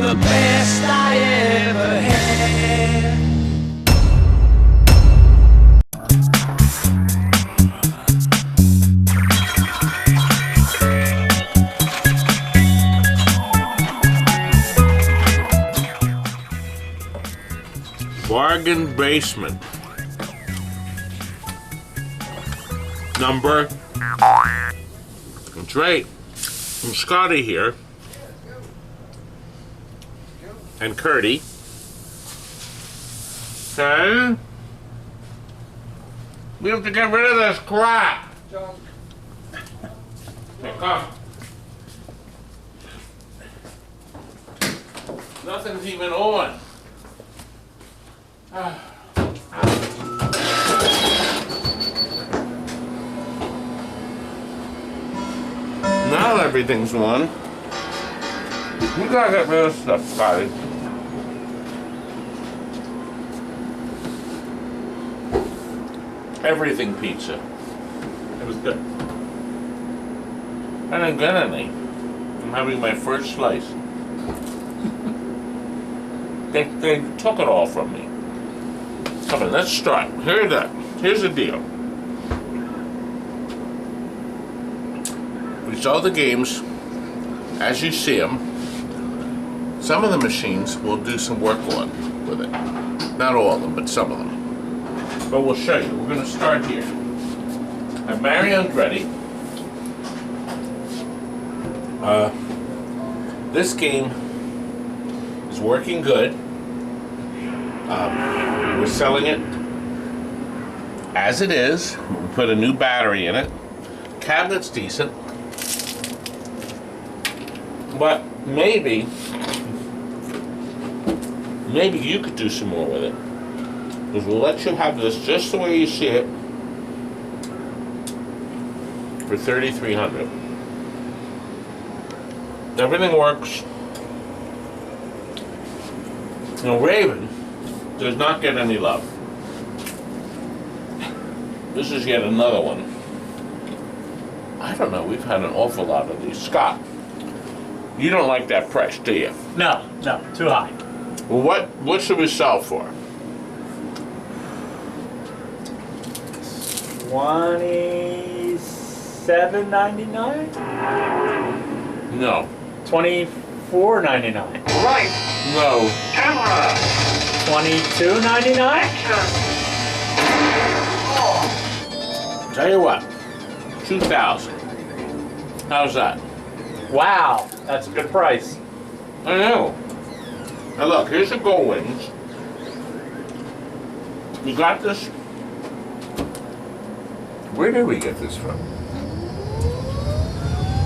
the best I ever had. Bargain basement. Number. That's right. And Scotty here. And Curdy. Okay. We have to get rid of this crap. Here, come. Nothing's even on. Now everything's on. You gotta get rid of stuff, Scotty. Everything pizza. It was good. I didn't get any. I'm having my first slice. They took it all from me. Come on, let's start. Here's the deal. We saw the games as you see them. Some of the machines we'll do some work on with it. Not all of them, but some of them. But we'll show you. We're going to start here. I'm Mario Andretti. This game is working good. We're selling it as it is. We put a new battery in it. Cabinet's decent. But maybe you could do some more with it. Because we'll let you have this just the way you see it for $3,300. Everything works. Now Raven does not get any love. This is yet another one. I don't know, we've had an awful lot of these. Scott, you don't like that price, do you? No, too high. Well, what should we sell for? $27.99? No. $24.99. Right. No. Camera. $22.99? Tell you what, 2,000. How's that? Wow, that's a good price. I know. Now look, here's the gold wings. You got this? Where did we get this from?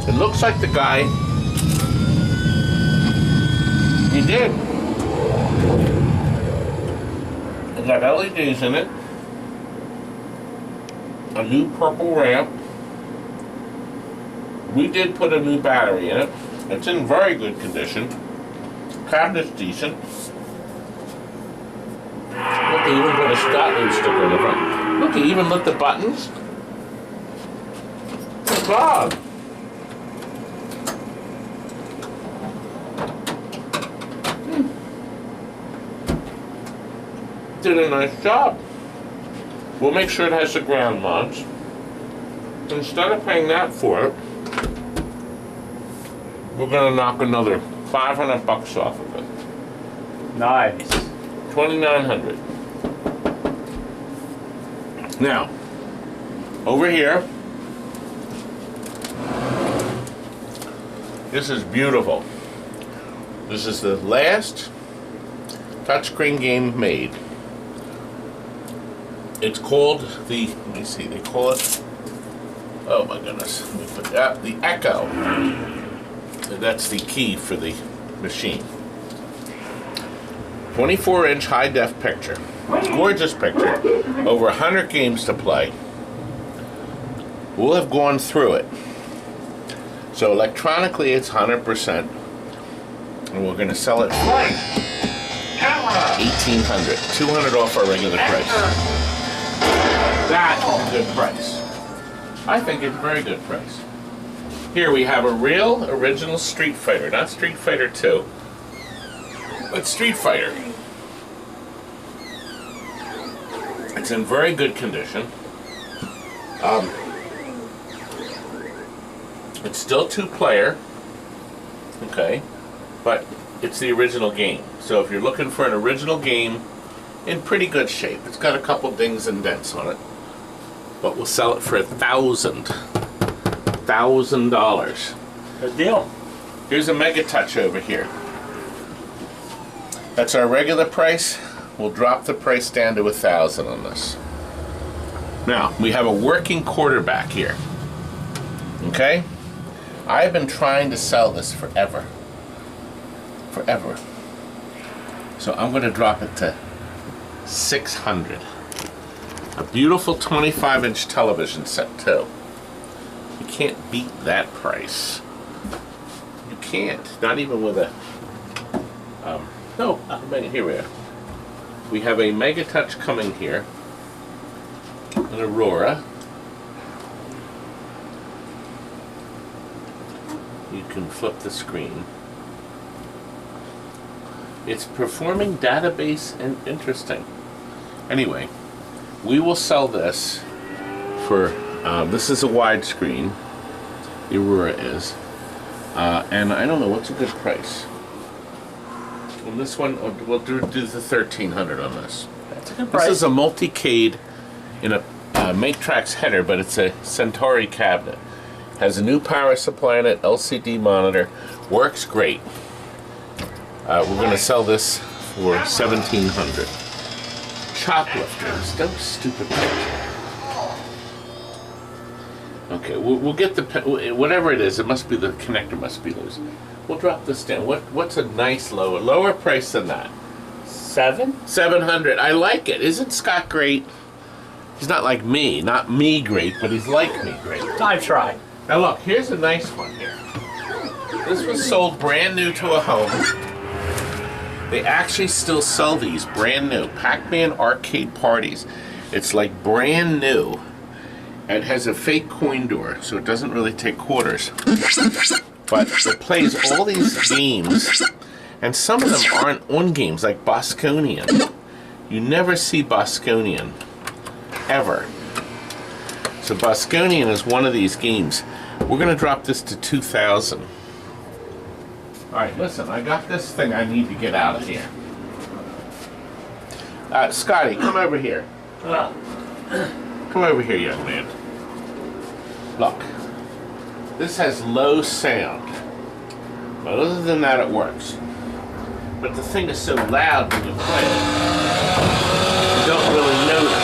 It looks like the guy. He did. It got LEDs in it. A new purple ramp. We did put a new battery in it. It's in very good condition. Cabinet's decent. Look, they even put a Scotland sticker in the front. Look, they even lit the buttons. Good God. Did a nice job. We'll make sure it has the ground mounts. Instead of paying that for it, we're gonna knock another $500 off of it. Nice. $2,900. Now, over here, this is beautiful. This is the last touchscreen game made. It's called the, let me see, they call it, oh my goodness, let me put that, the Echo. That's the key for the machine. 24-inch high-def picture. Gorgeous picture. Over 100 games to play. We'll have gone through it. So electronically it's 100%. And we're going to sell it for $1,800. $200 off our regular price. That is a good price. I think it's a very good price. Here we have a real original Street Fighter, not Street Fighter 2. It's Street Fighter. It's in very good condition. It's still 2-player, okay, but it's the original game. So if you're looking for an original game in pretty good shape, it's got a couple dings and dents on it, but we'll sell it for $1,000. Good deal. Here's a Megatouch over here. That's our regular price. We'll drop the price down to $1,000 on this. Now, we have a working quarterback here. Okay? I've been trying to sell this forever. Forever. So I'm going to drop it to $600. A beautiful 25-inch television set, too. You can't beat that price. You can't. Not even with a... no, here we are. We have a Megatouch coming here. An Aurora. You can flip the screen. It's performing database and interesting. Anyway, we will sell this for, this is a widescreen, the Aurora is, and I don't know, what's a good price? On this one, we'll do the $1,300 on this. That's a good price. This is a multicade in a Trax header, but it's a Centauri cabinet. Has a new power supply in it, LCD monitor, works great. We're going to sell this for $1,700. Choplifters, don't stupid picture. Okay, we'll get the whatever it is. It must be the connector must be loose. We'll drop this down. What's a nice lower price than that? $700. I like it. Isn't Scott great? He's not like me, not me great, but he's like me great. I've tried. Now look, here's a nice one here. This was sold brand new to a home. They actually still sell these brand new. Pac-Man arcade parties. It's like brand new. And it has a fake coin door, so it doesn't really take quarters. But it plays all these games, and some of them aren't on games, like Bosconian. You never see Bosconian, ever. So Bosconian is one of these games. We're going to drop this to $2,000. Alright, listen, I got this thing I need to get out of here. Scotty, come over here. Come over here, young man. Look, this has low sound. But other than that, it works. But the thing is so loud when you play it, you don't really notice it.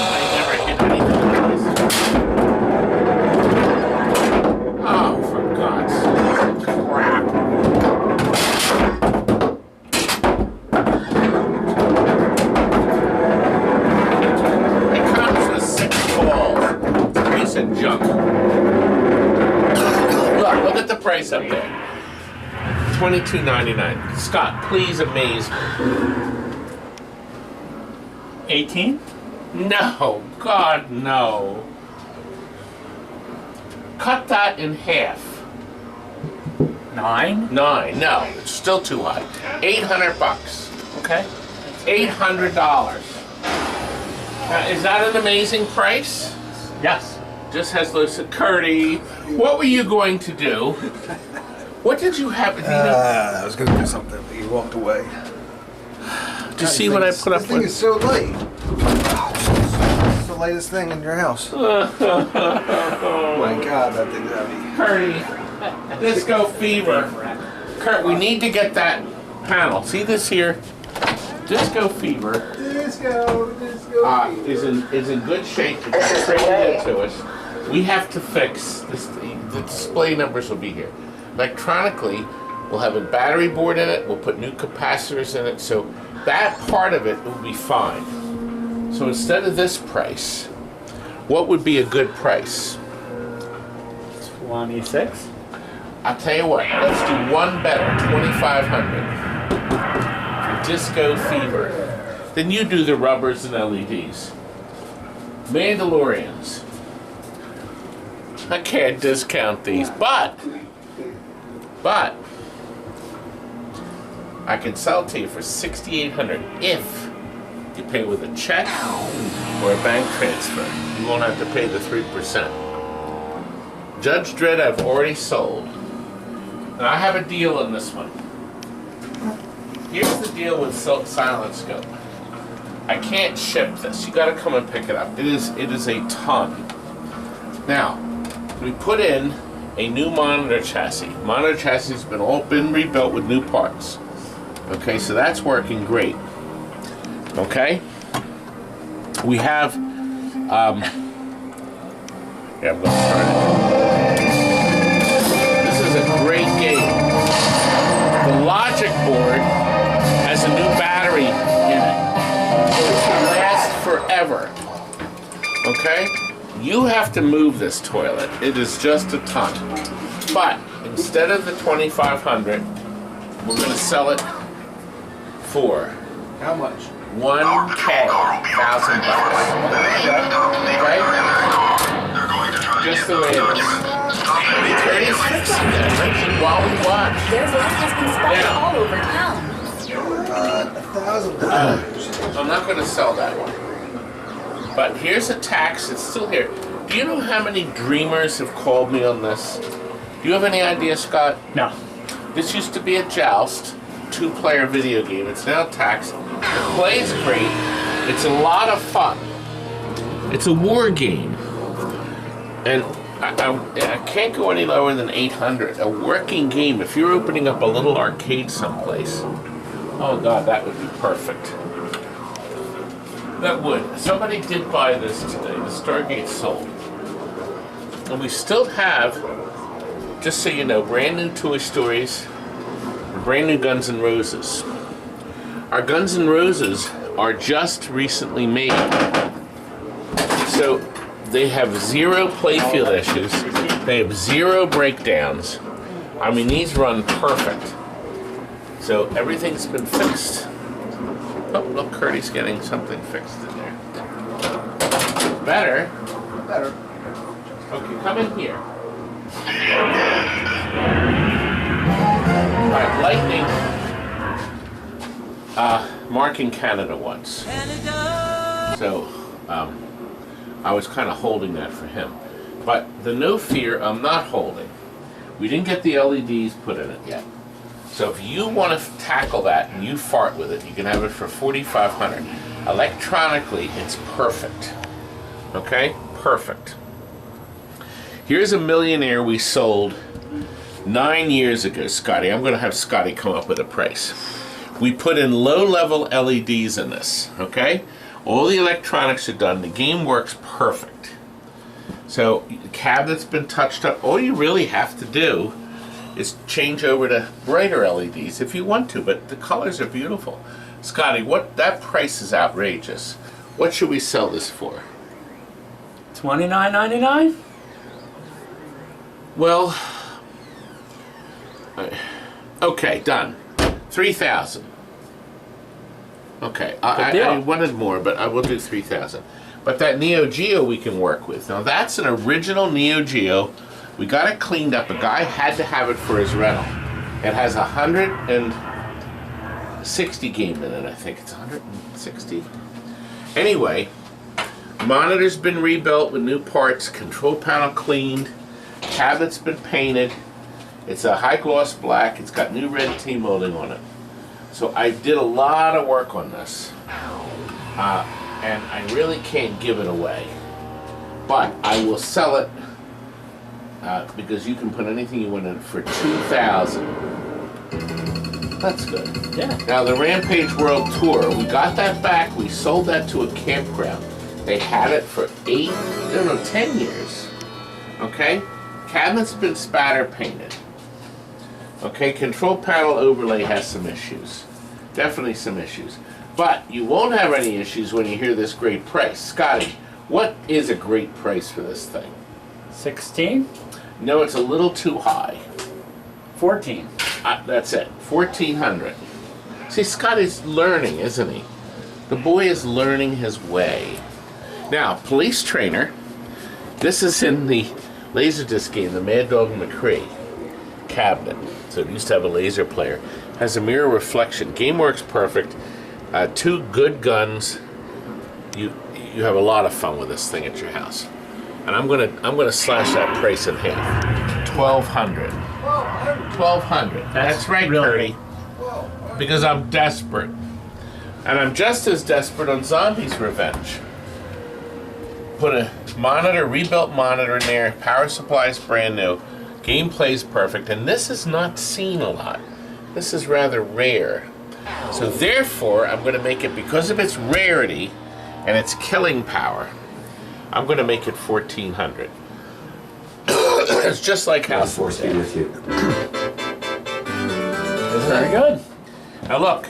I never hit anything like this. Oh, for God's sake, crap. It comes with 6 balls. It's a piece of junk. Look at the price up there. $22.99. Scott, please amaze me. 18? No, God, no. Cut that in half. 9? 9, no, it's still too high. $800. Okay. $800. Now, is that an amazing price? Yes. Just has loose. Curdy, what were you going to do? What did you have? I was going to do something, but you walked away. Did you see what I put up This thing with? is so late. It's the latest thing in your house. Oh my God, that thing's heavy. Curdy, Disco Fever. Kurt, we need to get that panel. See this here? Disco Fever Disco. is in good shape. It's traded into us. We have to fix this. The display numbers will be here. Electronically, we'll have a battery board in it. We'll put new capacitors in it. So that part of it will be fine. So instead of this price, what would be a good price? 26? I'll tell you what, let's do one better, $2,500. Disco Fever. Then you do the rubbers and LEDs. Mandalorians. I can't discount these, but I can sell it to you for $6,800 if you pay with a check or a bank transfer. You won't have to pay the 3%. Judge Dredd I've already sold. And I have a deal on this one. Here's the deal with Silent Scope. I can't ship this. You got to come and pick it up. It is a ton. Now, we put in a new monitor chassis. Monitor chassis has been rebuilt with new parts. Okay, so that's working great. Okay, we have. Yeah, I'm going to start it. This is a great game. The logic board has a new battery in it. This will last forever. Okay? You have to move this toilet. It is just a ton. But instead of the $2,500, we're going to sell it for How much? $1,000. Okay? Just the way it is. It's fixing that while we watch. There's light has been spotted Now. all over town. $1,000. I'm not going to sell that one. But here's ATTAX. It's still here. Do you know how many dreamers have called me on this? Do you have any idea, Scott? No. This used to be a Joust, 2-player video game. It's now ATTAX. It plays great. It's a lot of fun. It's a war game. And I can't go any lower than 800. A working game. If you're opening up a little arcade someplace, oh God, that would be perfect. That would. Somebody did buy this today. The Stargate sold. And we still have, just so you know, brand new Toy Stories, brand new Guns N' Roses. Our Guns N' Roses are just recently made. So they have 0 playfield issues. They have 0 breakdowns. I mean, these run perfect. So everything's been fixed. Oh, look, Curdy's getting something fixed in there. Better. Better. Okay, come in here. All right, Lightning. Mark in Canada once. So, I was kind of holding that for him. But the No Fear, I'm not holding. We didn't get the LEDs put in it yet. So if you want to tackle that and you fart with it, you can have it for $4,500. Electronically, it's perfect. Okay? Perfect. Here's a Millionaire we sold 9 years ago, Scotty. I'm going to have Scotty come up with a price. We put in low-level LEDs in this, okay? All the electronics are done. The game works perfect. So the cabinet's been touched up. All you really have to do is change over to brighter LEDs if you want to, but the colors are beautiful. Scotty, that price is outrageous. What should we sell this for? $29.99? Well, okay, done. 3,000. Okay, I wanted more, but I will do 3,000. But that Neo Geo we can work with. Now that's an original Neo Geo. We got it cleaned up. A guy had to have it for his rental. It has 160 game in it, I think. It's 160. Anyway, monitor's been rebuilt with new parts, control panel cleaned, cabinet's been painted. It's a high gloss black. It's got new red T-molding on it. So I did a lot of work on this. And I really can't give it away. But I will sell it because you can put anything you want in it for $2,000. That's good. Yeah. Now the Rampage World Tour, we got that back. We sold that to a campground. They had it for 10 years. Okay? Cabinet's been spatter painted. Okay, control panel overlay has some issues. Definitely some issues. But you won't have any issues when you hear this great price. Scotty, what is a great price for this thing? 16? No, it's a little too high. 14. That's it, 1,400. See, Scotty's learning, isn't he? The boy is learning his way. Now, Police Trainer. This is in the Laserdisc game, the Mad Dog McCree cabinet. So it used to have a laser player. Has a mirror reflection. Game works perfect. 2 good guns. You have a lot of fun with this thing at your house. And I'm gonna slash that price in half. $1,200. $1,200. That's right, really Curdy. Because I'm desperate. And I'm just as desperate on Zombies Revenge. Put a monitor, rebuilt monitor in there. Power supply's brand new. Gameplay's perfect. And this is not seen a lot. This is rather rare. So therefore, I'm going to make it, because of its rarity and its killing power, I'm going to make it $1,400. It's just like House Force. with you. Very good. Now look,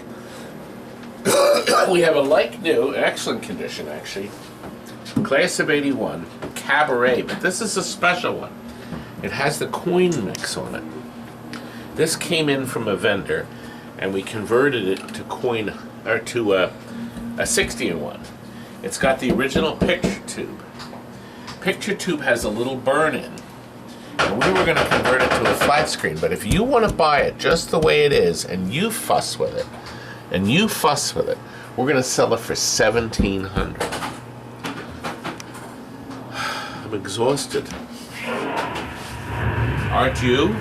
we have a like new, excellent condition actually, Class of 81, Cabaret, but this is a special one. It has the coin mix on it. This came in from a vendor, and we converted it to coin, or to a 60-in-1. It's got the original picture tube. Picture tube has a little burn in, and we were going to convert it to a flat screen. But if you want to buy it just the way it is, and you fuss with it, we're going to sell it for $1,700. I'm exhausted. Aren't you?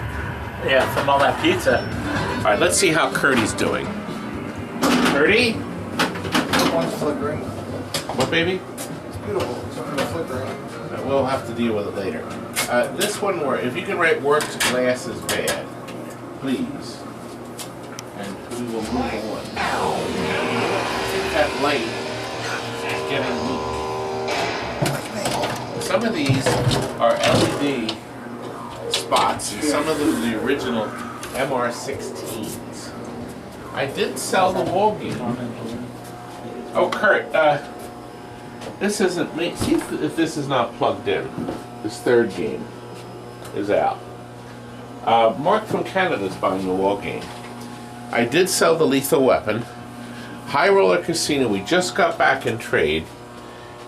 Yeah, from all that pizza. All right, let's see how Curdy's doing. Curdy? One's flickering. What, baby? It's beautiful. It's flickering. We'll have to deal with it later. This one, if you can write works glass is bad, please. And we will move on. I think that light is getting weak. Some of these are LED spots, and some of them are the original MR16s. I did sell the wall game. Oh, Kurt, this isn't me. See if this is not plugged in. This third game is out. Mark from Canada is buying the wall game. I did sell the Lethal Weapon. High Roller Casino, we just got back in trade.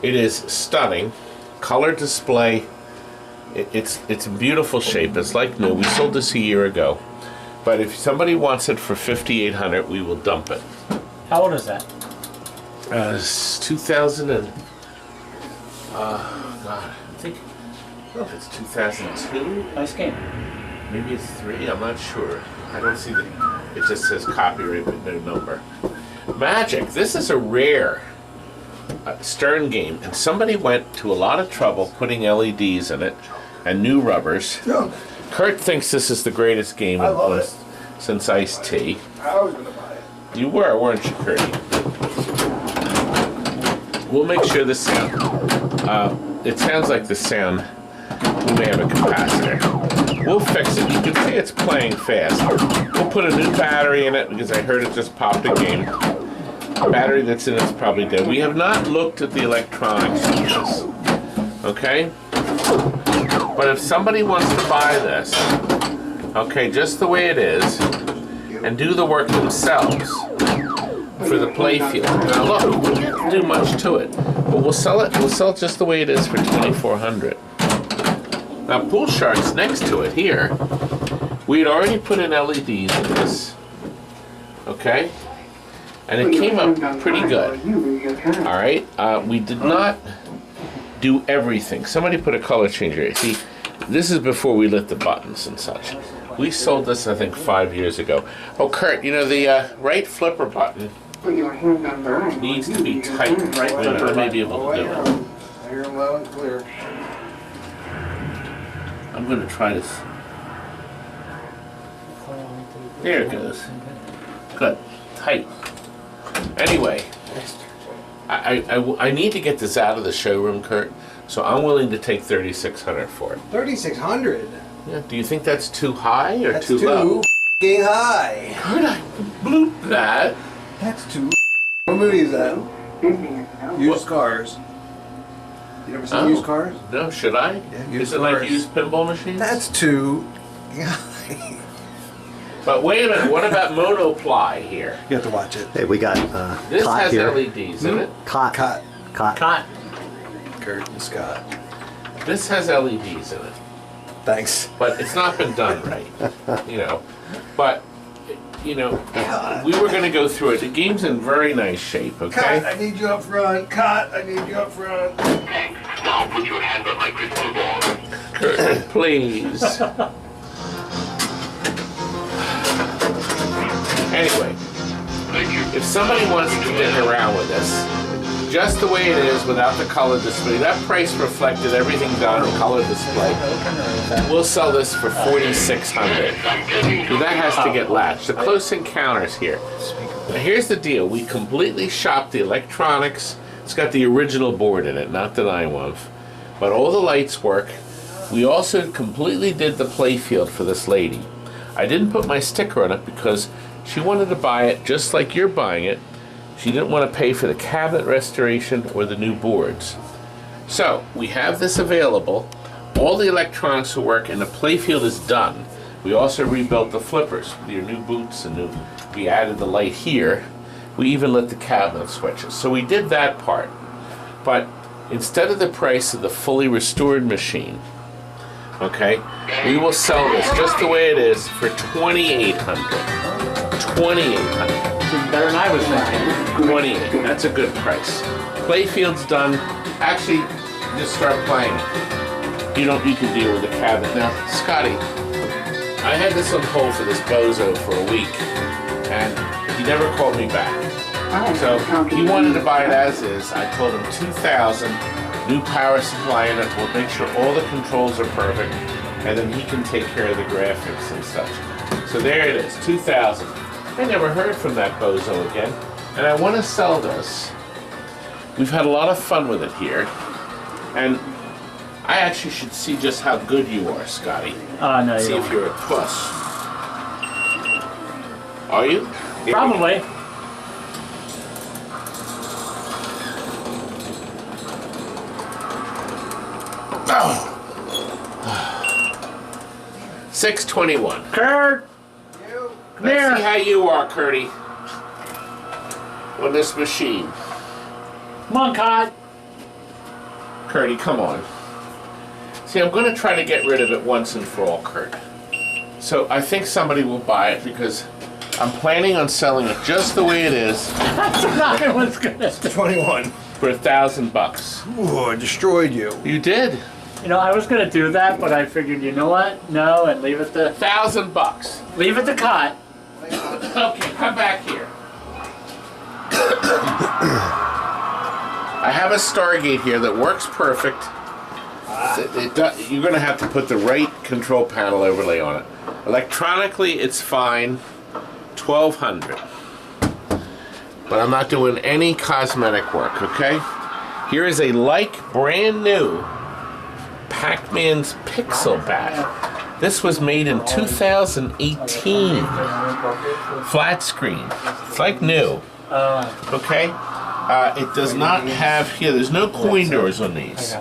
It is stunning. Color display. It's in beautiful shape. It's like new. We sold this a year ago. But if somebody wants it for $5,800, we will dump it. How old is that? It's 2000 and God, I think, I don't know if it's 2002. Nice game. Maybe it's 3. I'm not sure. I don't see it just says copyright but no number. Magic. This is a rare Stern game, and somebody went to a lot of trouble putting LEDs in it and new rubbers. Yeah. Kurt thinks this is the greatest game I love it. since Ice-T. I was gonna buy it. You were, weren't you, Curdy? We'll make sure the sound, it sounds like the sound, we may have a capacitor. We'll fix it. You can see it's playing fast. We'll put a new battery in it because I heard it just popped a game. The battery that's in it's probably dead. We have not looked at the electronics of this, okay? But if somebody wants to buy this, okay, just the way it is, and do the work themselves for the playfield. Now look, we didn't do much to it, but we'll sell it just the way it is for $2,400. Now Pool Shark's next to it here. We had already put in LEDs in this, okay? And it came up pretty good. All right, we did not do everything. Somebody put a color changer. See, this is before we lit the buttons and such. We sold this, I think, 5 years ago. Oh, Kurt, you know the right flipper button needs to be tight. Right flipper, I may be able to do it. I hear him loud and clear. I'm going to try this. There it goes. Good, tight. Anyway, I need to get this out of the showroom, Kurt. So I'm willing to take $3,600 for it. $3,600. Yeah. Do you think that's too high or That's too low? f***ing high. Could I bloop that? That's too. What movie is that? Used Cars. You ever seen Used Cars? No, should I? Yeah, Is used it like cars. used pinball machines? That's too. But wait a minute, what about monoply here? You have to watch it. Hey, we got This Cot has here. LEDs in it. Cot. Cut. Cot. Cot. Kurt and Scott. This has LEDs in it. Thanks. But it's not been done right, you know. But you know, we were going to go through it. The game's in very nice shape, Cut, okay? I need you up front. Cut, I need you up front. Now put your hand on my crystal ball. Kurt, please. Anyway, Thank you. if somebody wants to get around with this, just the way it is without the color display, that price reflected everything done in color display. We'll sell this for $4,600. That has to get latched. The close encounters here. Now here's the deal. We completely shopped the electronics. It's got the original board in it, not the 9-1. But all the lights work. We also completely did the playfield for this lady. I didn't put my sticker on it because she wanted to buy it just like you're buying it. She didn't want to pay for the cabinet restoration or the new boards. So, we have this available. All the electronics will work and the playfield is done. We also rebuilt the flippers with your new boots and we added the light here. We even lit the cabinet switches. So we did that part. But instead of the price of the fully restored machine, okay, we will sell this just the way it is for $2,800. $2,800. Better than I was thinking. 28. That's a good price. Playfield's done. Actually, just start playing. You can deal with the cabinet. Now, Scotty, I had this on hold for this bozo for a week, and he never called me back. So he wanted to buy it as is. I told him $2,000, new power supply in it. We'll make sure all the controls are perfect, and then he can take care of the graphics and such. So there it is, $2,000. I never heard from that bozo again, and I want to sell this. We've had a lot of fun with it here, and I actually should see just how good you are, Scotty. No, See you if don't. you're a puss. Are you? Probably. Oh. 621. Kurt! Come Let's here. see how you are, Curdy, on this machine. Come on, Cod. Curdy, come on. See, I'm going to try to get rid of it once and for all, Kurt. So I think somebody will buy it because I'm planning on selling it just the way it is That's not what's gonna. 21. for $1,000. Ooh, I destroyed you. You did? You know, I was gonna do that, but I figured, you know what? No, and leave it to $1,000. leave it to Cod. Okay, come back here. I have a Stargate here that works perfect. You're going to have to put the right control panel overlay on it. Electronically, it's fine. $1,200. But I'm not doing any cosmetic work, okay? Here is a brand new Pac-Man's Pixel Bat. This was made in 2018. Flat screen. It's like new. Okay? It does not have here. There's no coin doors on these.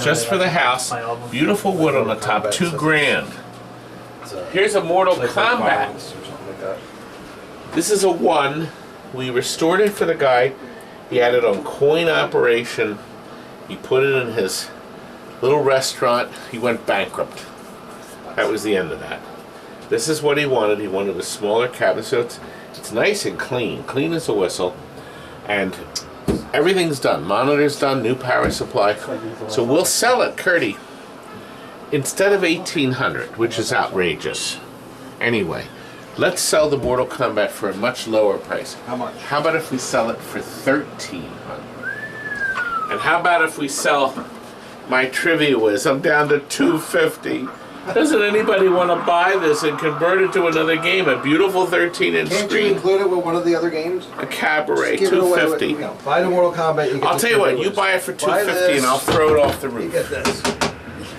Just for the house. Beautiful wood on the top. $2,000. Here's a Mortal Kombat. This is a 1. We restored it for the guy. He had it on coin operation. He put it in his little restaurant. He went bankrupt. That was the end of that. This is what he wanted. He wanted a smaller cabinet, so it's nice and clean. Clean as a whistle. And everything's done. Monitor's done, new power supply. So we'll sell it, Curdy, instead of $1,800, which is outrageous. Anyway, let's sell the Mortal Kombat for a much lower price. How much? How about if we sell it for $1,300? And how about if we sell my Trivia Whiz? I'm down to $250. Doesn't anybody want to buy this and convert it to another game? A beautiful 13-inch Can't you screen. include it with one of the other games? A Cabaret, Give it away with- $250. you know, buy the Mortal Kombat. You get I'll the tell you what, Trivia you Whiz. buy it for Buy $250 and I'll throw it off the You roof. get this.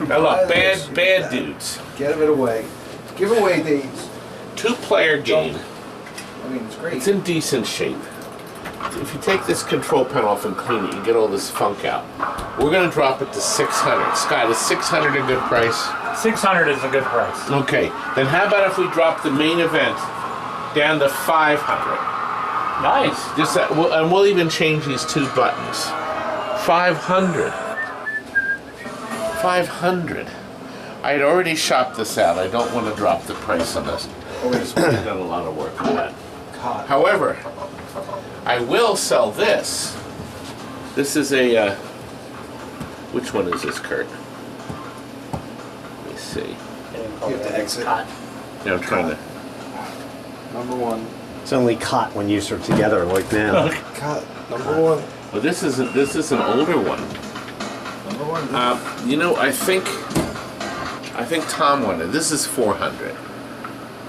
Now look, buy this, you bad get that. dudes. Give it away. Give away these. 2-player game. I mean, it's great. It's in decent shape. If you take this control panel off and clean it, you get all this funk out. We're going to drop it to $600. Scott, is $600 a good price? 600 is a good price. Okay, then how about if we drop the main event down to $500? Nice. Just that, and we'll even change these 2 buttons. $500. $500. I had already shopped this out. I don't want to drop the price on this. We've done a lot of work on that. However, I will sell this. This is a, which one is this, Kurt? Let me see. You have to exit. Hot. Yeah, I'm trying to. Number one. It's only caught when you are together like now. Cut. Number one. Well, this is an older one. Number one. You know, I think Tom wanted. This is $400.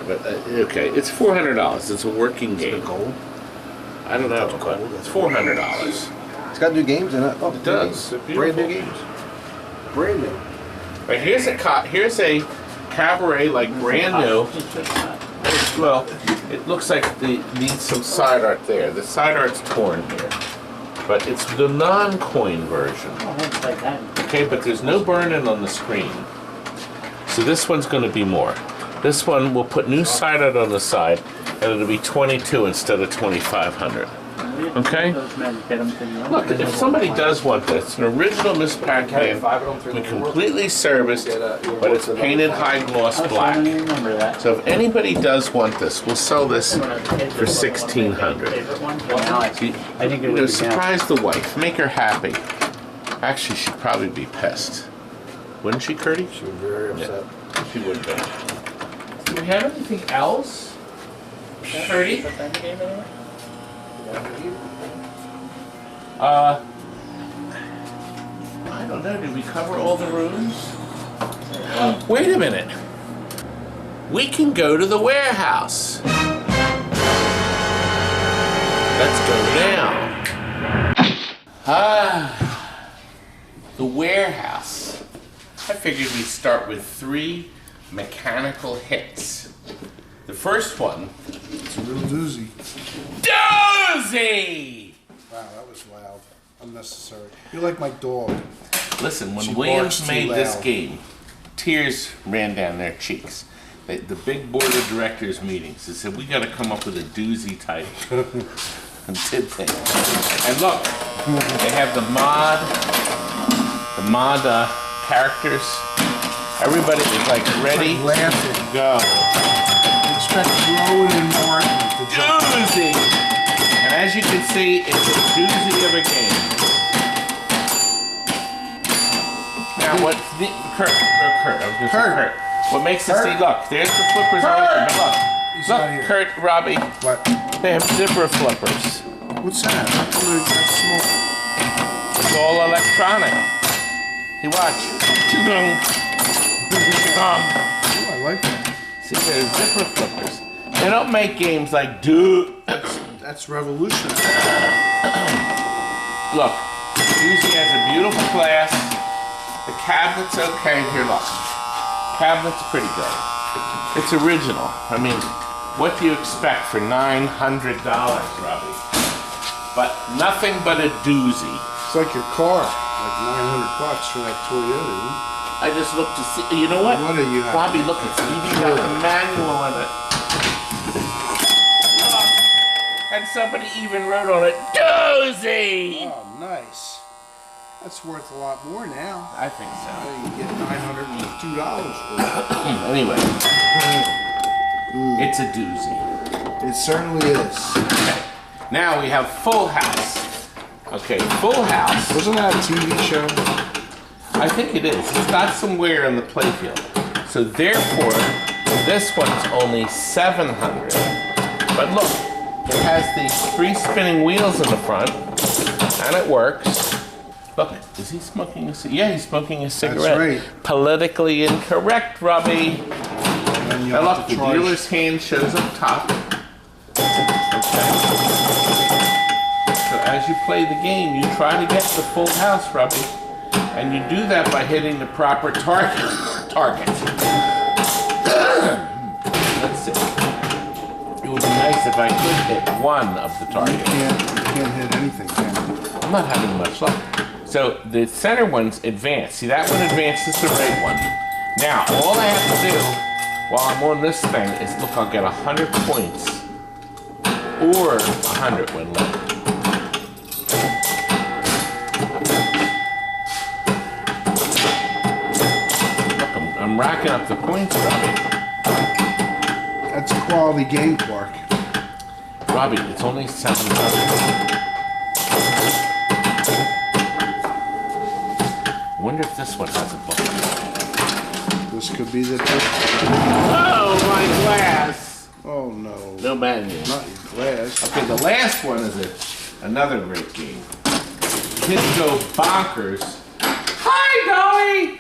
But okay, it's $400. It's a working game. Gold. I don't know, but it's $400. It's got new games in it. Oh, It does. new games. Brand new games. Brand new. Right, here's a Cabaret, like brand new. Well, it looks like they need some side art there. The side art's torn here, but it's the non-coin version. Oh, it's like that. Okay, but there's no burn-in on the screen. So this one's going to be more. This one will put new side art on the side, and it'll be 22 instead of 2,500. Okay? Look, if somebody does want this, an original Miss Pac-Man, completely serviced, but it's painted high gloss black. Remember that. So if anybody does want this, we'll sell this for $1,600. I think it You know, would surprise the wife, make her happy. Actually, she'd probably be pissed. Wouldn't she, Curdy? She was very upset. She would be. Do we have anything else? Curdy? I don't know, did we cover all the rooms? Wait a minute. We can go to the warehouse. Let's go now. The warehouse. I figured we'd start with 3 mechanical hits. The first one. It's a real doozy. Doozy! Wow, that was loud. Unnecessary. You're like my dog. Listen, when She Williams barks too made this loud. game, tears ran down their cheeks. The big board of directors meetings, they said, we gotta come up with a doozy title. And did they? And look, they have the mod characters. Everybody is like ready to Laughing. go. Expect Rowan and Martin to jump. Doozy! And as you can see, it's a doozy of a game. Now what's the Kurt, I was gonna say Kurt. What makes it see, look, there's the flippers on it, but He's not here. look, Kurt, Robbie, What? they have zipper flippers. What's that? That's small. It's all electronic. Hey, watch. Oh, I like that. See, there's zipper flippers. They don't make games like That's revolutionary. Look, Doozy has a beautiful glass. The cabinet's okay. Here, look. Cabinet's pretty good. It's original. I mean, what do you expect for $900, Robbie? But nothing but a doozy. It's like your car. Like $900 for that Toyota. I just looked to see. You know what? What do you have? Robbie, look, it's even got the manual on it. And somebody even wrote on it, doozy! Oh, nice. That's worth a lot more now. I think so. You get $952 for it. Anyway, it's a doozy. It certainly is. Now we have Full House. Okay, Full House. Wasn't that a TV show? I think it is. It's not somewhere in the playfield. So therefore, this one's only $700. But look, it has these 3 spinning wheels in the front, and it works. Look, is he smoking a cigarette? Yeah, he's smoking a cigarette. right. Politically incorrect, Robbie. And you Now have look, to the charge- dealer's hand shows up top. Okay. So as you play the game, you try to get the full house, Robbie. And you do that by hitting the proper target. Let's see. It would be nice if I could hit one of the You targets. can't hit anything, can you? I'm not having much luck. So the center one's advanced. See, that one advances the right one. Now, all I have to do while I'm on this thing is, look, I'll get 100 points. Or 100 when left. Look, I'm I'm racking up the points, Robbie. That's a quality game, Clark. Robbie, it's only 700. I wonder if this one has a book. This could be the. Oh, my glass! Oh no. No manual. Not your glass. Okay, the last one is another great game. Kids go bonkers. Hi, Dolly!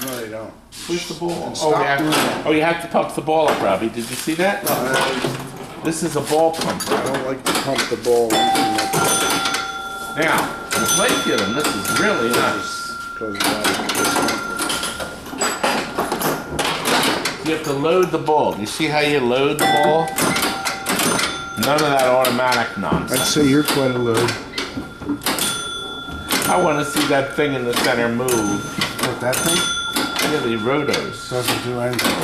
No, they don't. Where's the ball? And stop doing that. You have to pump the ball up, Robbie. Did you see that? This is a ball pumper. I don't like to pump the ball. Now, the play feeling, this is really nice. You have to load the ball. You see how you load the ball? None of that automatic nonsense. I'd say you're quite a load. I want to see that thing in the center move. What, that thing? Yeah, the rotos. Doesn't do anything.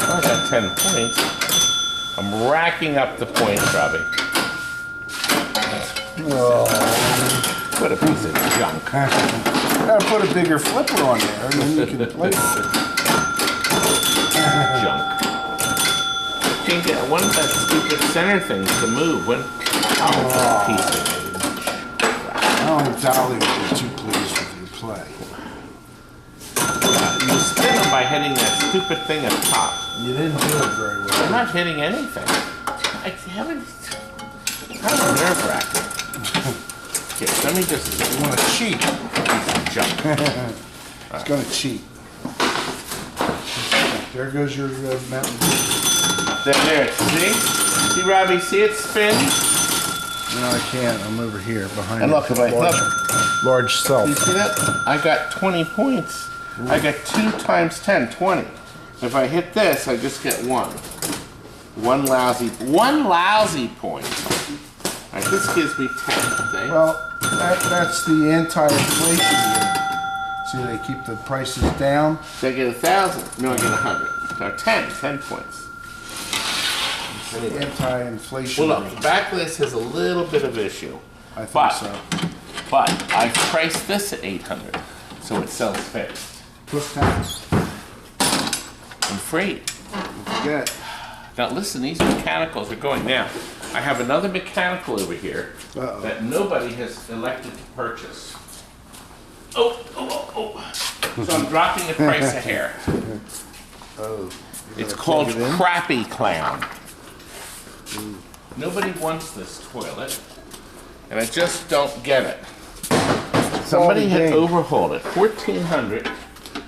I got 10 points. I'm racking up the points, Robbie. Oh. What a piece of junk. Gotta put a bigger flipper on there, and then you can play it. Junk. Can't get one of that stupid center things to move. When piece of I don't think Dolly would be too pleased with your play. you spin them by hitting that stupid thing up top. You didn't do it very well. I'm not hitting anything. I haven't. Kind of nerve-wracking. Okay, let me just. You want to cheat? Jump. It's going to cheat. There goes your mountain. There. See? See, Robbie? See it spin? No, I can't. I'm over here behind. And look, if I large self. You see that? I got 20 points. I got 2 times 10, 20. If I hit this, I just get 1. One lousy point. All right, this gives me 10. See? Well, that's the anti-inflation unit. See, they keep the prices down. So I get 1,000. No, I get 100. So 10 points. Anyway. Anti-inflation. Well, look, the backlist has a little bit of issue. I think so. But I've priced this at 800, so it sells fast. Plus tax. And freight. Don't forget. Now listen, these mechanicals are going now. I have another mechanical over here that nobody has elected to purchase. Oh. So I'm dropping the price a hair. Oh. It's called Crappy Clown. Nobody wants this toilet, and I just don't get it. Somebody had overhauled it, 1400.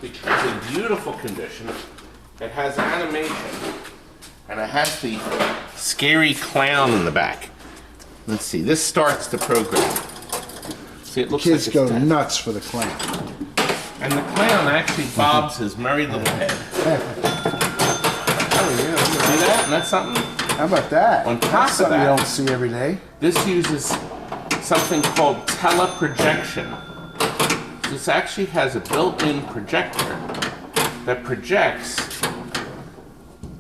It's in beautiful condition. It has animation, and it has the scary clown in the back. Let's see. This starts the program. See, it looks Kids like go nuts for the clown. And the clown actually bobs his merry little head. Oh yeah. See that? And that's something? How about that? On top That's of something that, you don't see every day. this uses something called teleprojection. This actually has a built-in projector that projects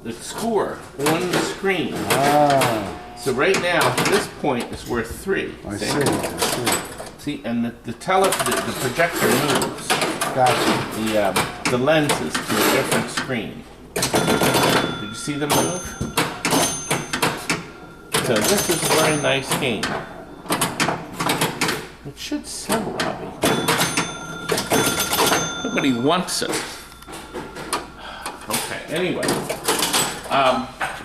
the score on the screen. Ah, So right now, this point is worth 3. I see. See, and the projector moves Gotcha. the lenses to a different screen. Did you see them move? So this is a very nice game. It should sell, Robbie. Nobody wants it. Okay, anyway.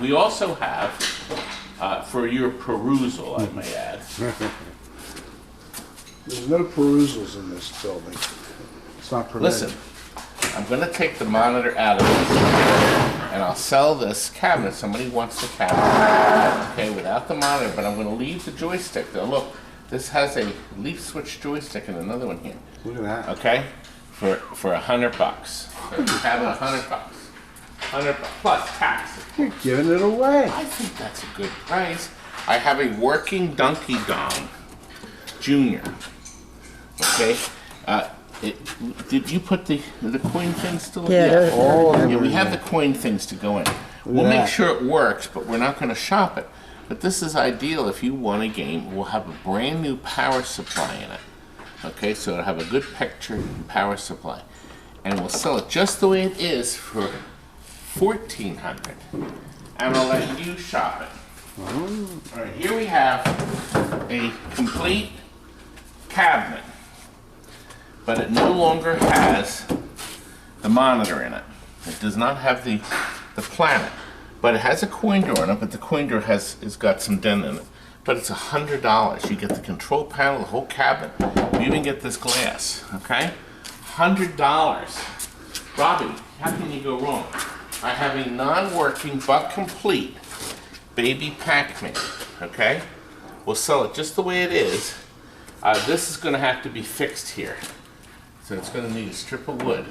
We also have, for your perusal, I may add. There's no perusals in this building. It's not permitted. Listen, I'm going to take the monitor out of this, and I'll sell this cabinet. Somebody wants the cabinet, okay, without the monitor, but I'm going to leave the joystick. Now look, this has a leaf switch joystick and another one here. Look at that. Okay, for $100. So you have $100. $100 plus tax. You're giving it away. I think that's a good price. I have a working Donkey Kong Junior. Okay. Did you put the coin things still in? Oh, yeah, we have the coin things to go in. We'll make sure it works, but we're not going to shop it. But this is ideal if you want a game. We'll have a brand new power supply in it. Okay, so it'll have a good picture and power supply. And we'll sell it just the way it is for $1,400. And I'll let you shop it. All right, here we have a complete cabinet, but it no longer has the monitor in it. It does not have the planet, but it has a coin door in it, but the coin door has got some dent in it. But it's $100. You get the control panel, the whole cabinet. You even get this glass, okay? $100. Robbie, how can you go wrong? I have a non-working but complete baby Pac-Man, okay? We'll sell it just the way it is. This is going to have to be fixed here. So it's going to need a strip of wood.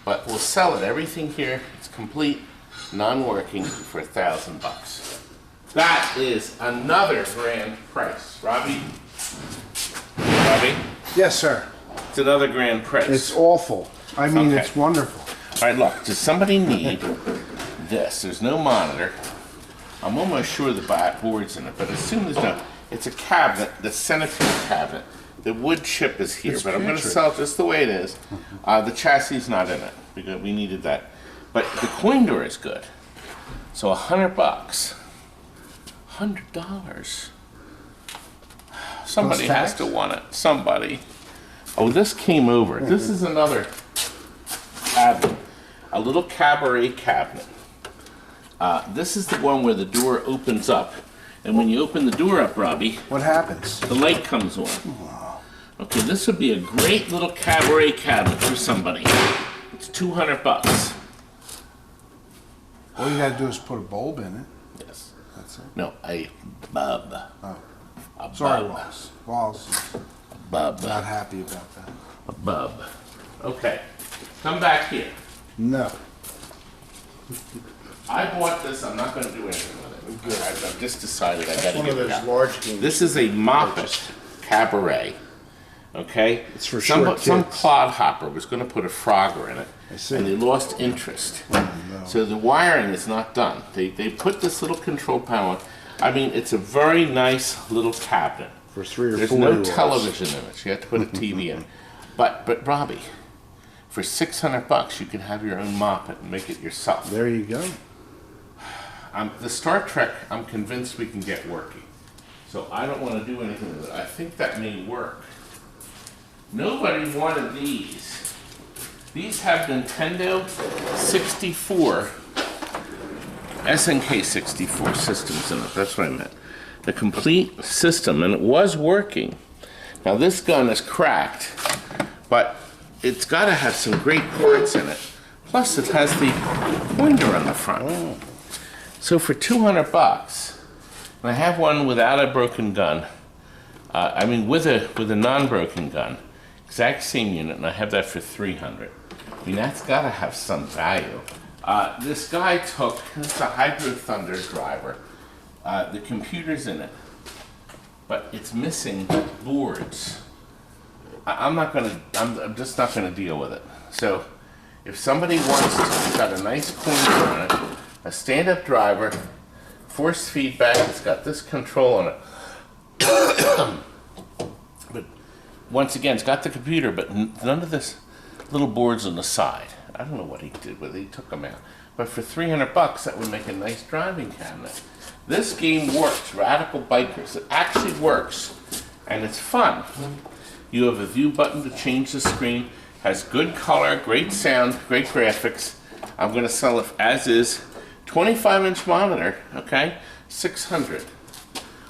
But we'll sell it. Everything here is complete, non-working for $1,000. That is another grand price. Robbie? Robbie? Yes, sir. It's another grand price. It's awful. I mean, Okay. it's wonderful. All right, look. Does somebody need this? There's no monitor. I'm almost sure the board's in it, but assume there's no. It's a cabinet, the centipede cabinet. The wood chip is here, but I'm going to putrid. sell it just the way it is. The chassis is not in it because we needed that. But the coin door is good. So $100. $100. Somebody Plus has tax? to want it. Somebody. Oh, this came over. This is another cabinet. A little cabaret cabinet. This is the one where the door opens up. And when you open the door up, Robbie, What happens? the light comes on. Okay, this would be a great little cabaret cabinet for somebody. It's $200. All you gotta do is put a bulb in it. Yes. That's it. No, a bub. Oh. A Sorry, bub. Walls. Walls is A bub. not happy about that. A bub. Okay, come back here. No. I bought this. I'm not going to do anything with it. I've just decided I got to One get of it those out. large games. This is a Mafest Cabaret. Okay? It's for some short Some kids. clodhopper was going to put a Frogger in it. I see. And they lost interest. No. So the wiring is not done. They put this little control panel. I mean, it's a very nice little cabinet. For 3 or There's 4 no year olds. television in it. So you have to put a TV in. But Robbie, for $600, you can have your own Moppet and make it yourself. There you go. The Star Trek, I'm convinced we can get working. So I don't want to do anything with it. I think that may work. Nobody wanted these. These have Nintendo 64, SNK 64 systems in it. That's what I meant. The complete system, and it was working. Now this gun is cracked, but it's got to have some great parts in it. Plus it has the window on the front. So for $200, and I have one without a broken gun. I mean with a non-broken gun, exact same unit, and I have that for $300. I mean that's got to have some value. This guy took this is a Hydro Thunder driver. The computer's in it, but it's missing boards. I'm just not gonna deal with it. So if somebody wants to, it's got a nice coin on it, a stand-up driver, force feedback, it's got this control on it. But once again, it's got the computer, but none of this little boards on the side. I don't know what he did with it, he took them out. But for $300, that would make a nice driving cabinet. This game works, Radical Bikers. It actually works, and it's fun. You have a view button to change the screen, has good color, great sound, great graphics. I'm going to sell it as is. 25-inch monitor, okay? $600.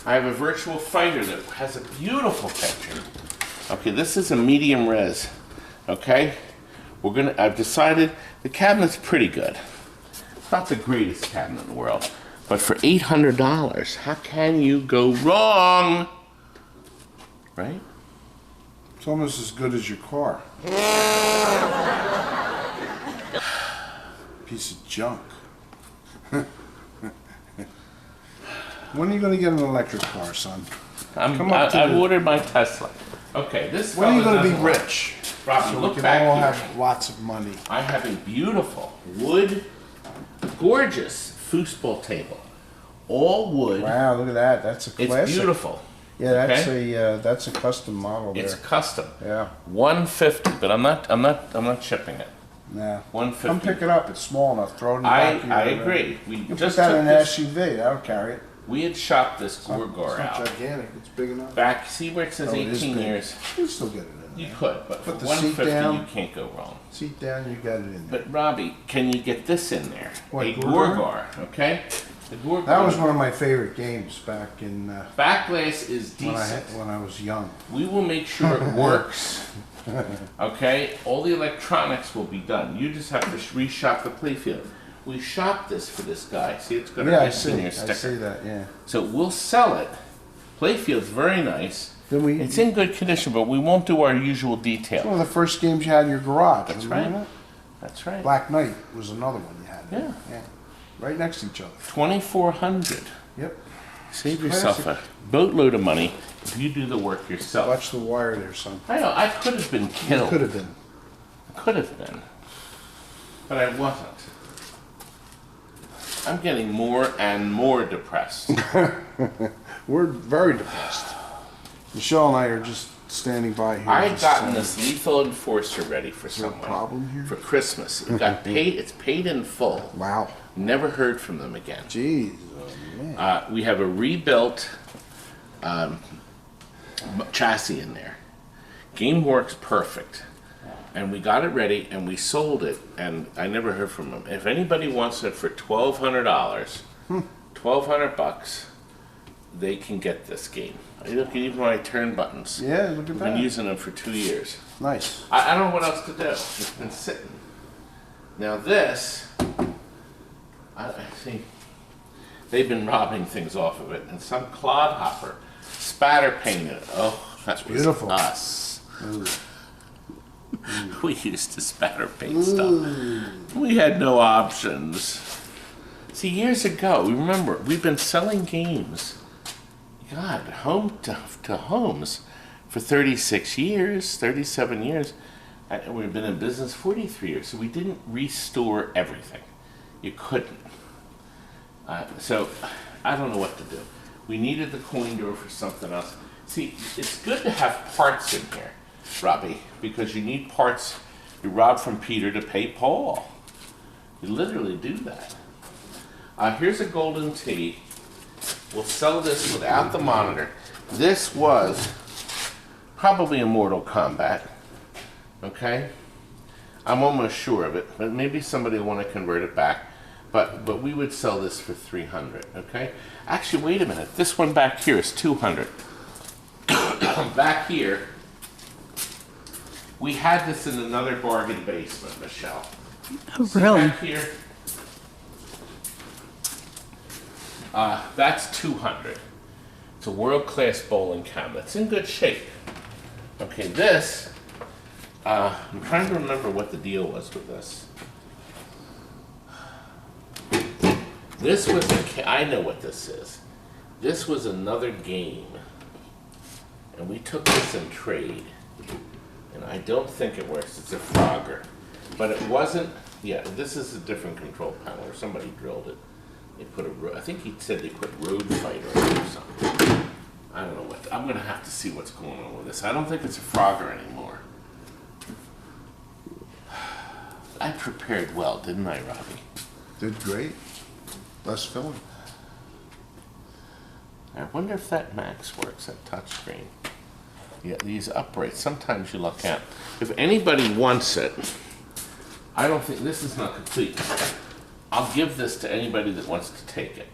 I have a Virtual Fighter that has a beautiful picture. Okay, this is a medium res, okay? I've decided the cabinet's pretty good. It's not the greatest cabinet in the world, but for $800, how can you go wrong? Right? It's almost as good as your car. Piece of junk. When are you going to get an electric car, son? I've ordered my Tesla. Okay, this When are you fella going to be doesn't like- rich? Robbie, So we look can back all here. have lots of money. I have a beautiful wood, gorgeous foosball table. All wood. Wow, look at that. That's a classic. It's beautiful. Yeah, that's a custom model there. It's custom. Yeah. 150, but I'm not shipping it. Nah. 150. Come pick it up. It's small enough. Throw it in the back of your... I agree. We You just put that took in an this. SUV. That'll carry it. We had shopped this It's Gorgar not out. gigantic. It's big enough. Back, see where it says Oh, it is 18 big. years? You can still get it in there. You could, but Put for the seat 150 down. you can't go wrong. Seat down, you got it in there. But Robbie, can you get this in there? What, a Gorgar? Gorgar, okay? The Gorgar. That was one of my favorite games back in Backlash is when decent. I was young. We will make sure it works. Okay? All the electronics will be done. You just have to reshop the playfield. We shopped this for this guy. See, it's got Yeah, a I see. 18-year I sticker. see that. Yeah. So we'll sell it. Playfield's very nice. Then we. It's in good condition, but we won't do our usual One detail. of the first games you had in your garage. That's remember right. that? That's right. Black Knight was another one you had. Yeah. Yeah. Right next to each other. 2,400. Yep. Save yourself a boatload of money if you do the work yourself. Watch the wire there, son. I know, I could have been killed. Could have been. Could have been. But I wasn't. I'm getting more and more depressed. We're very depressed. Michelle and I are just standing by here. I just gotten saying, this lethal enforcer ready for Is there a someone. problem here? For Christmas. It got paid, it's paid in full. Wow. Never heard from them again. Jeez. Oh, man. We have a rebuilt chassis in there. Game works perfect. And we got it ready and we sold it and I never heard from them. If anybody wants it for $1,200, $1,200, they can get this game. Look at even my turn buttons. Yeah, look at I've that. been using them for 2 years. Nice. I don't know what else to do. It's been sitting. Now this, I think they've been robbing things off of it, and some clodhopper spatter painted it. Oh, that's beautiful. Us. Ooh. We used to spatter paint stuff. We had no options. See, years ago, remember, we've been selling games. God, home to homes for 36 years, 37 years. We've been in business 43 years, so we didn't restore everything. You couldn't. So I don't know what to do. We needed the coin door for something else. See, it's good to have parts in here, Robbie, because you need parts. You rob from Peter to pay Paul. You literally do that. Here's a golden T. We'll sell this without the monitor. This was probably a Mortal Kombat. Okay? I'm almost sure of it, but maybe somebody will want to convert it back. But we would sell this for $300, okay? Actually, wait a minute. This one back here is $200. Back here, we had this in another bargain basement, Michelle. Oh, See really? back here? That's $200. It's a world-class bowling cabinet. It's in good shape. Okay, this, I'm trying to remember what the deal was with this. This was I know what this is. This was another game. And we took this in trade. And I don't think it works. It's a Frogger. But it wasn't, yeah, this is a different control panel, or somebody drilled it. They put I think he said they put Road Fighter on it or something. I don't know what, I'm gonna have to see what's going on with this. I don't think it's a Frogger anymore. I prepared well, didn't I, Robbie? Did great. Less filling. I wonder if that Max works, that touchscreen. Yeah, these uprights, sometimes you luck out. If anybody wants it, I don't think, this is not complete. I'll give this to anybody that wants to take it.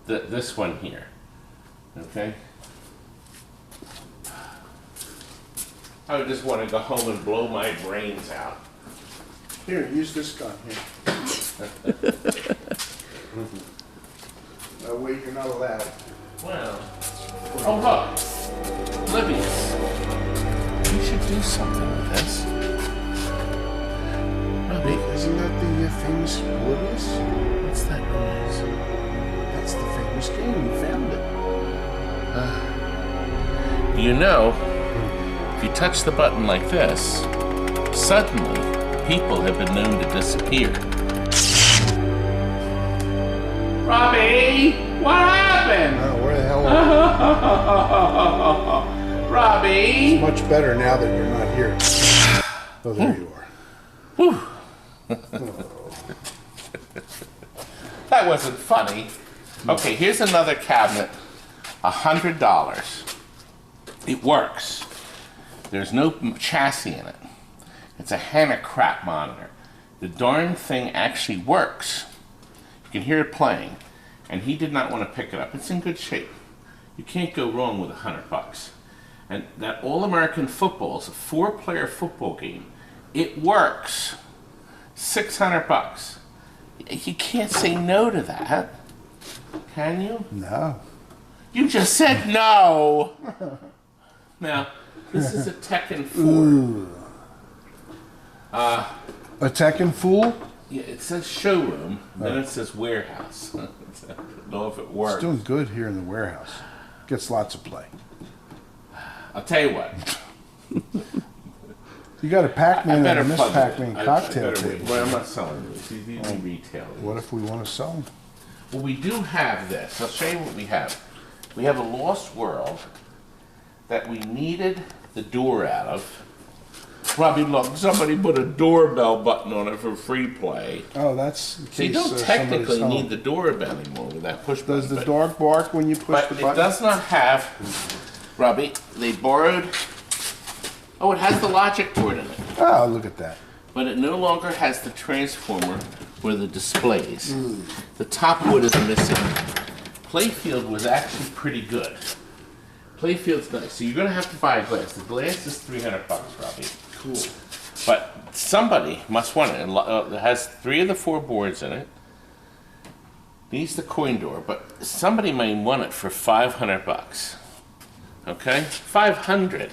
This one here, okay? I would just want to go home and blow my brains out. Here, use this gun here. No, wait, you're not allowed. Well, oh look, Oblivious. You should do something with this. Robbie, Isn't that the famous Oblivious? what's that noise? That's the famous game. You found it. You know, if you touch the button like this, suddenly people have been known to disappear. Robbie, what happened? Oh, where the hell are Robbie. you? Much better now that you're not here. Oh, there you are. That wasn't funny. Okay, here's another cabinet. $100. It works. There's no chassis in it. It's a Hannah crap monitor. The darn thing actually works. You can hear it playing. And he did not want to pick it up. It's in good shape. You can't go wrong with $100. And that All-American Football is a 4-player football game. It works. $600. You can't say no to that. Can you? No. You just said no. Now, this is a Tekken 4. A Tekken Fool? Yeah, it says showroom, then it says warehouse. I don't know if it works. It's doing good here in the warehouse. Gets lots of play. I'll tell you what. You got a Pac-Man and a Miss plug Pac-Man it. cocktail I better wait. table. Well, I'm not selling these. These are retail. What if we want to sell them? Well, we do have this. I'll show you what we have. We have a Lost World that we needed the door out of. Robbie, look, somebody put a doorbell button on it for free play. Oh, that's in So you case, don't technically somebody's need the doorbell anymore with that push Does button. the dog bark when you push But the it button? does not have, Robbie, they borrowed, oh, it has the logic board in it. Oh, look at that. But it no longer has the transformer or the displays. The top wood is missing. Playfield was actually pretty good. Playfield's nice. So you're going to have to buy a glass. The glass is $300, Robbie. Cool. But somebody must want it. It has 3 of the 4 boards in it. Needs the coin door, but somebody may want it for $500. Okay? 500.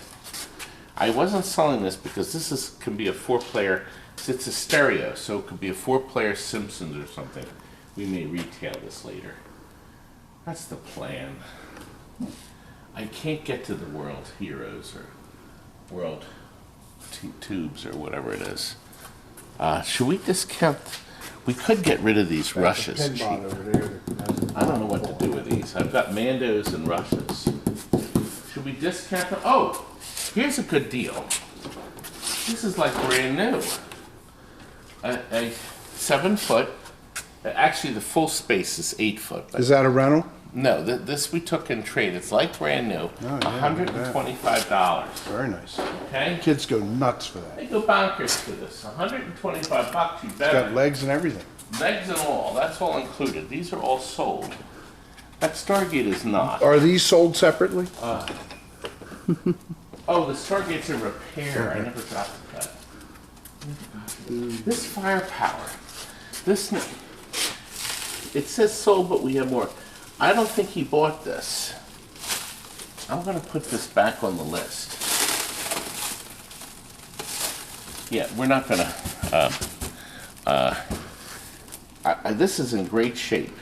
I wasn't selling this because this can be a 4-player. It's a stereo, so it could be a 4-player Simpsons or something. We may retail this later. That's the plan. I can't get to the World Heroes or World Tubes or whatever it is. Should we discount? We could get rid of these rushes. Pinball cheap. over there. I don't know what to do with these. I've got Mandos and rushes. Should we discount them? Oh, here's a good deal. This is like brand new. A 7-foot. Actually, the full space is 8 foot. But Is that a rental? no, this we took in trade. It's like brand new. yeah, $125. Very nice. Okay. Kids go nuts for that. They go bonkers for this. $125. You It's better. got legs and everything. Legs and all. That's all included. These are all sold. That Stargate is not. Are these sold separately? Oh, the Stargate's a repair. I never got to that. This firepower. This. It says sold, but we have more. I don't think he bought this. I'm going to put this back on the list. Yeah, we're not going to. This is in great shape.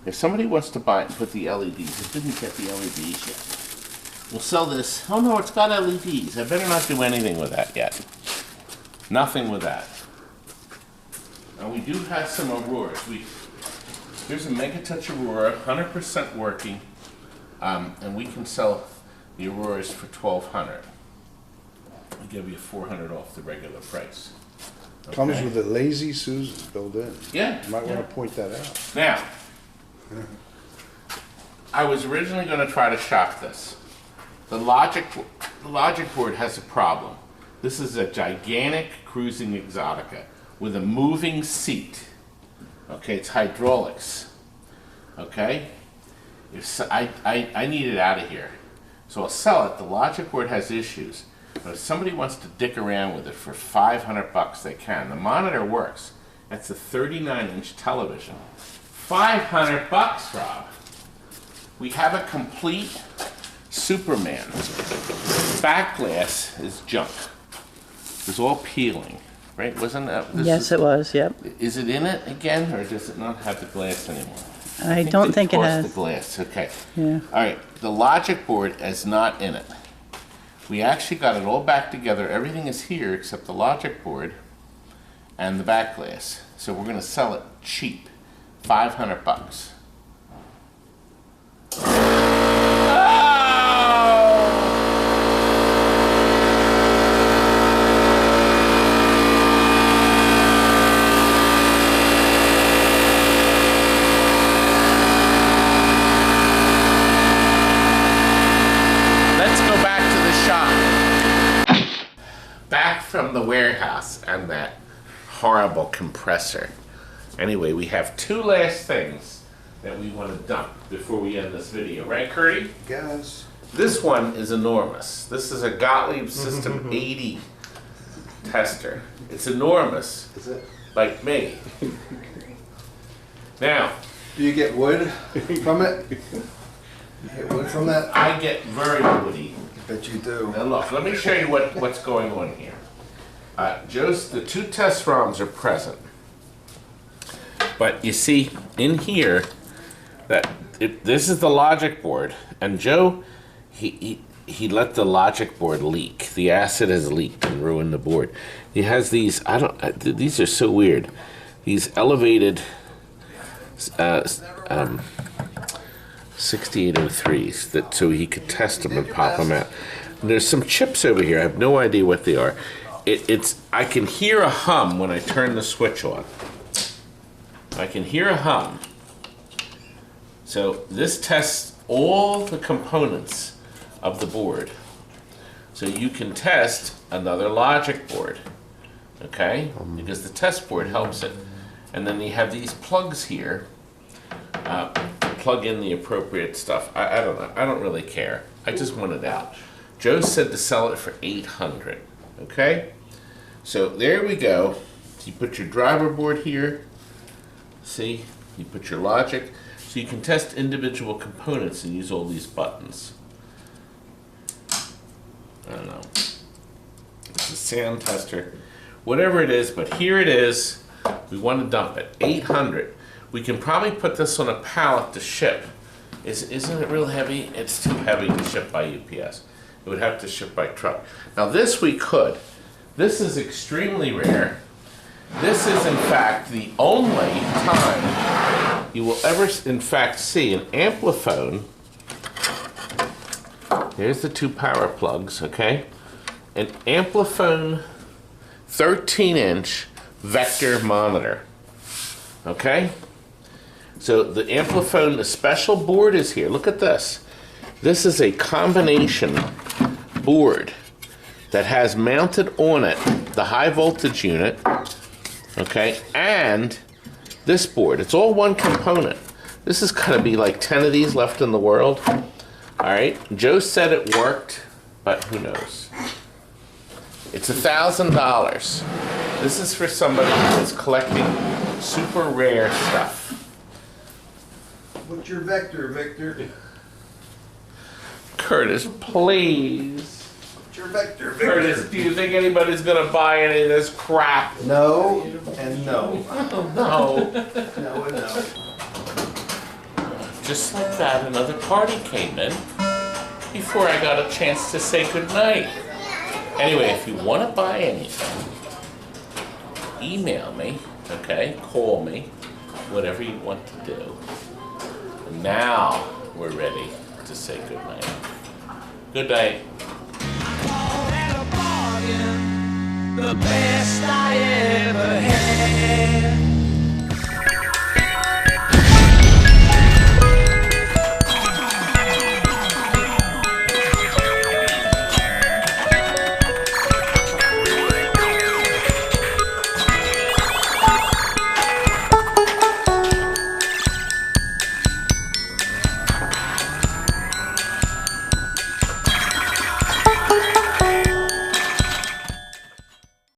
If somebody wants to buy it and put the LEDs, it didn't get the LEDs yet. We'll sell this. Oh no, it's got LEDs. I better not do anything with that yet. Nothing with that. Now we do have some Auroras. Here's a Megatouch Aurora, 100% working, and we can sell the Auroras for $1,200. I'll give you $400 off the regular price. Okay. Comes with a lazy Susan built in. Yeah. You might yeah. want to point that out. Now, I was originally going to try to shop this. The logic board has a problem. This is a gigantic cruising Exotica with a moving seat. Okay, it's hydraulics. Okay, I need it out of here, so I'll sell it. The logic board has issues, but if somebody wants to dick around with it for $500, they can. The monitor works. That's a 39-inch television. $500, Rob. We have a complete Superman. Back glass is junk. It was all peeling, right? Wasn't that? Yes, it was. Yep. Is it in it again, or does it not have the glass anymore? I don't think it tossed has. the glass. Okay. Yeah. All right. The logic board is not in it. We actually got it all back together. Everything is here except the logic board and the back glass. So we're going to sell it cheap, $500. back from the warehouse and that horrible compressor. Anyway, we have two last things that we want to dump before we end this video. Right, Curdy? Guys. This one is enormous. This is a Godlyb System 80 tester. It's enormous. Is it? Like me. Now, Do you get wood from it? You get wood from that? I get very woody. I bet you do. Now look, let me show you what's going on here. Joust, the two test ROMs are present. But you see, in here, this is the logic board, and Joe, he let the logic board leak. The acid has leaked and ruined the board. He has these, these are so weird. These elevated 6803s that so he could test them and pop them out. And there's some chips over here. I have no idea what they are. I can hear a hum when I turn the switch on. I can hear a hum. So this tests all the components of the board. So you can test another logic board, okay? Because the test board helps it. And then you have these plugs here to plug in the appropriate stuff. I don't know. I don't really care. I just want it out. Joe said to sell it for $800, okay? So there we go. You put your driver board here. See? You put your logic. So you can test individual components and use all these buttons. I don't know. It's a sound tester. Whatever it is, but here it is. We want to dump it. $800. We can probably put this on a pallet to ship. Isn't it real heavy? It's too heavy to ship by UPS. It would have to ship by truck. Now this we could. This is extremely rare. This is in fact the only time you will ever in fact see an ampliphone. Here's the two power plugs, okay? An ampliphone 13-inch vector monitor, okay? So the ampliphone, the special board is here. Look at this. This is a combination board that has mounted on it the high voltage unit, okay, and this board. It's all one component. This is gonna be like 10 of these left in the world. All right, Joe said it worked, but who knows? It's $1,000. This is for somebody who is collecting super rare stuff. What's your vector, Victor? Curtis, please. What's your vector, Victor? Curtis, do you think anybody's gonna buy any of this crap? No and no. No. No and no. Just like that, another party came in before I got a chance to say goodnight. Anyway, if you want to buy anything, email me, okay? Call me, whatever you want to do. And now we're ready to say goodnight. Good night. The best I ever had.